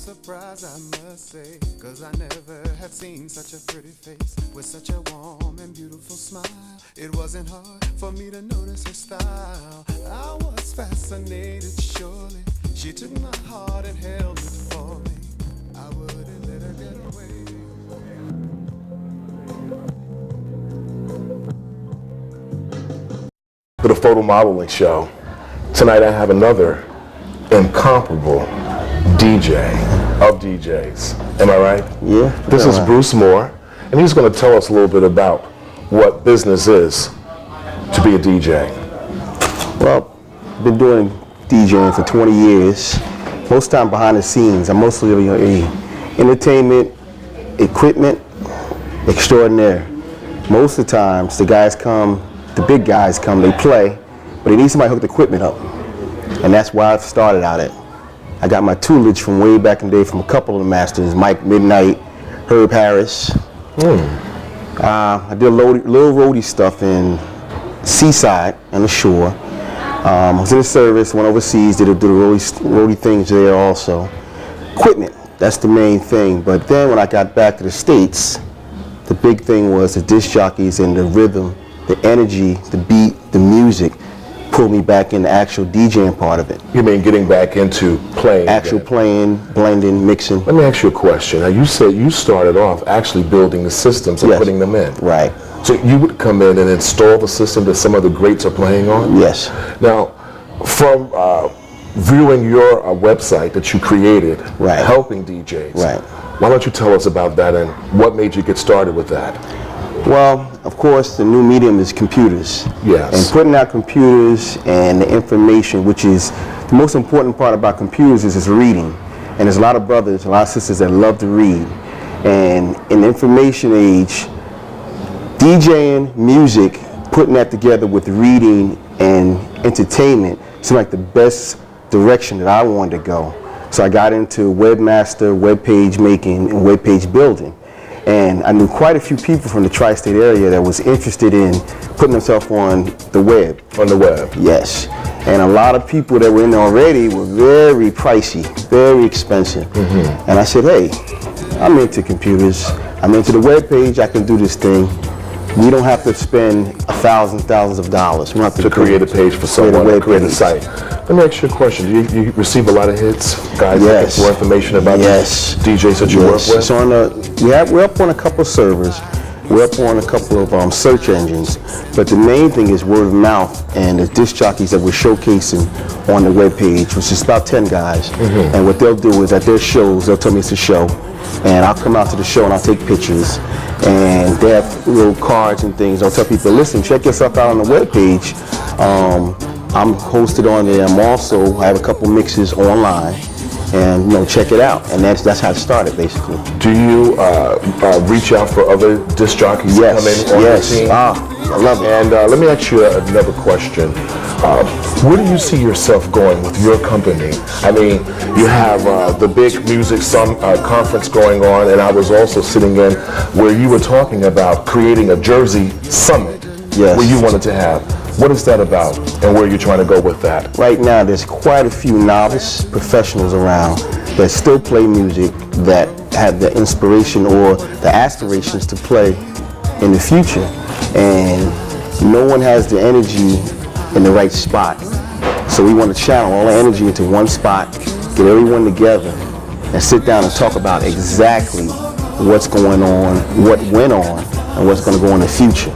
surprised, I must say, 'cause I never had seen such a pretty face with such a warm and beautiful smile. It wasn't hard for me to notice her style. I was fascinated, surely. She took my heart and held it for me. I wouldn't let her get away. For the photo modeling show, tonight I have another incomparable DJ of DJs. Am I right? Yeah. This is Bruce Moore, and he's going to tell us a little bit about what business is to be a DJ. Well, I've been doing DJing for 20 years. Most time behind the scenes. I'm mostly a entertainment equipment extraordinaire. Most of the times, the guys come, the big guys come, they play, but they need somebody to hook the equipment up. And that's why I've started out at. I got my tutelage from way back in the day from a couple of the masters, Mike Midnight, Herb Harris. I did a little roadie stuff in Seaside and the shore. I was in the service, went overseas, did the roadie things there also. Equipment, that's the main thing. But then when I got back to the States, the big thing was the disc jockeys and the rhythm, the energy, the beat, the music pulled me back in the actual DJing part of it. You mean getting back into playing? Actual again? playing, blending, mixing. Let me ask you a question. Now, you said you started off actually building the systems and Yes. putting them in. Right. So you would come in and install the system that some of the greats are playing on? Yes. Now, from viewing your website that you created, Right. helping DJs, Right. why don't you tell us about that and what made you get started with that? Well, of course, the new medium is computers. Yes. And putting out computers and the information, which is the most important part about computers, is reading. And there's a lot of brothers, a lot of sisters that love to read. And in the information age, DJing, music, putting that together with reading and entertainment seemed like the best direction that I wanted to go. So I got into webmaster, web page making, and web page building. And I knew quite a few people from the tri-state area that was interested in putting themselves on the web. On the web? Yes. And a lot of people that were in there already were very pricey, very expensive. Mm-hmm. And I said, hey, I'm into computers. I'm into the web page. I can do this thing. We don't have to spend thousands of dollars. We don't have to create a page for someone, to create a site. Let me ask you a question. Do you receive a lot of hits? Guys Yes. looking for information about Yes. the DJs that you work with? So we're up on a couple of servers. We're up on a couple of search engines. But the main thing is word of mouth and the disc jockeys that we're showcasing on the webpage, which is about 10 guys. Mm-hmm. And what they'll do is at their shows, they'll tell me it's a show. And I'll come out to the show and I'll take pictures. And they have little cards and things. I'll tell people, listen, check yourself out on the webpage. I'm hosted on there. I have a couple mixes online. And check it out. And that's how it started, basically. Do you reach out for other disc jockeys to come in on your team? I love it. And let me ask you another question. Where do you see yourself going with your company? I mean, you have the big music conference going on, and I was also sitting in where you were talking about creating a Jersey Summit, Yes. where you wanted to have. What is that about, and where are you trying to go with that? Right now, there's quite a few novice professionals around that still play music, that have the inspiration or the aspirations to play in the future. And no one has the energy in the right spot. So we want to channel all the energy into one spot, get everyone together, and sit down and talk about exactly what's going on, what went on, and what's going to go in the future.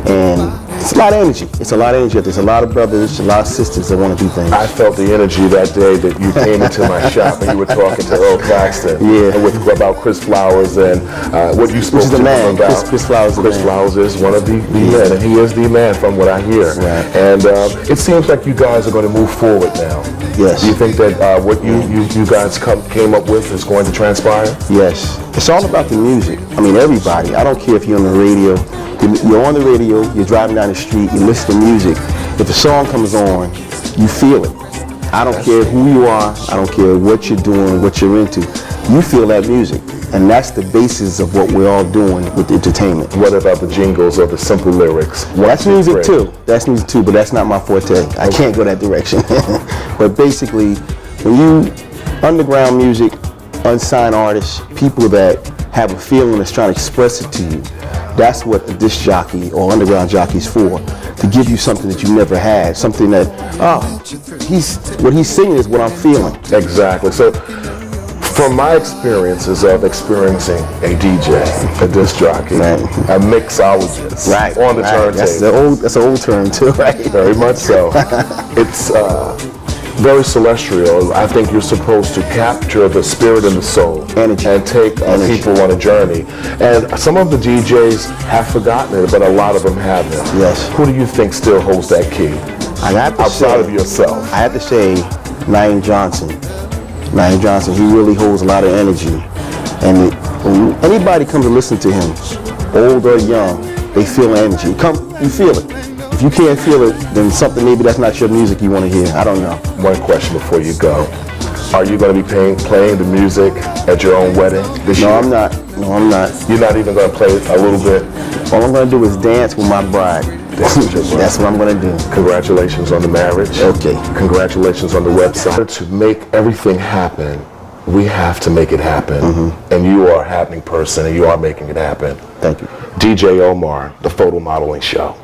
And it's a lot of energy. It's a lot of energy. There's a lot of brothers, a lot of sisters that want to do things. I felt the energy that day that you came into my shop and you were talking to Earl Claxton. Yeah. And about Chris Flowers and what you spoke Which is to the man. him about. Chris Flowers is the Chris man. Flowers is one of the men, and he is the man from what I hear. Right. And it seems like you guys are going to move forward now. Yes. Do you think that what you guys came up with is going to transpire? Yes. It's all about the music. I mean, everybody. I don't care if you're on the radio. You're on the radio, you're driving down the street, you listen to music. If a song comes on, you feel it. I don't care who you are, I don't care what you're doing, what you're into. You feel that music. And that's the basis of what we're all doing with entertainment. What about the jingles or the simple lyrics? That's music too. That's music too, but that's not my forte. I can't go that direction. But basically, when you underground music, unsigned artists, people that have a feeling that's trying to express it to you. That's what the disc jockey or underground jockey's for, to give you something that you never had, something that, what he's singing is what I'm feeling. Exactly. So, from my experiences of experiencing a DJ, a disc jockey, a mixologist on the turntable. That's an old term too, right? Very much so. It's very celestial. I think you're supposed to capture the spirit and the soul and take people on a journey. And some of the DJs have forgotten it, but a lot of them haven't. Yes. Who do you think still holds that key? Outside of yourself. I have to say, Naeem Johnson. Naeem Johnson, he really holds a lot of energy. And when anybody comes to listen to him, old or young, they feel energy. You feel it. If you can't feel it, then something, maybe that's not your music you want to hear. I don't know. One question before you go. Are you going to be playing the music at your own wedding this year? No, I'm not. No, I'm not. You're not even going to play a little bit? All I'm going to do is dance with my bride. That's what I'm going to do. Congratulations on the marriage. Okay. Congratulations on the website. To make everything happen, we have to make it happen. Mm-hmm. And you are a happening person, and you are making it happen. Thank you. DJ Omar, The Photo Modeling Show.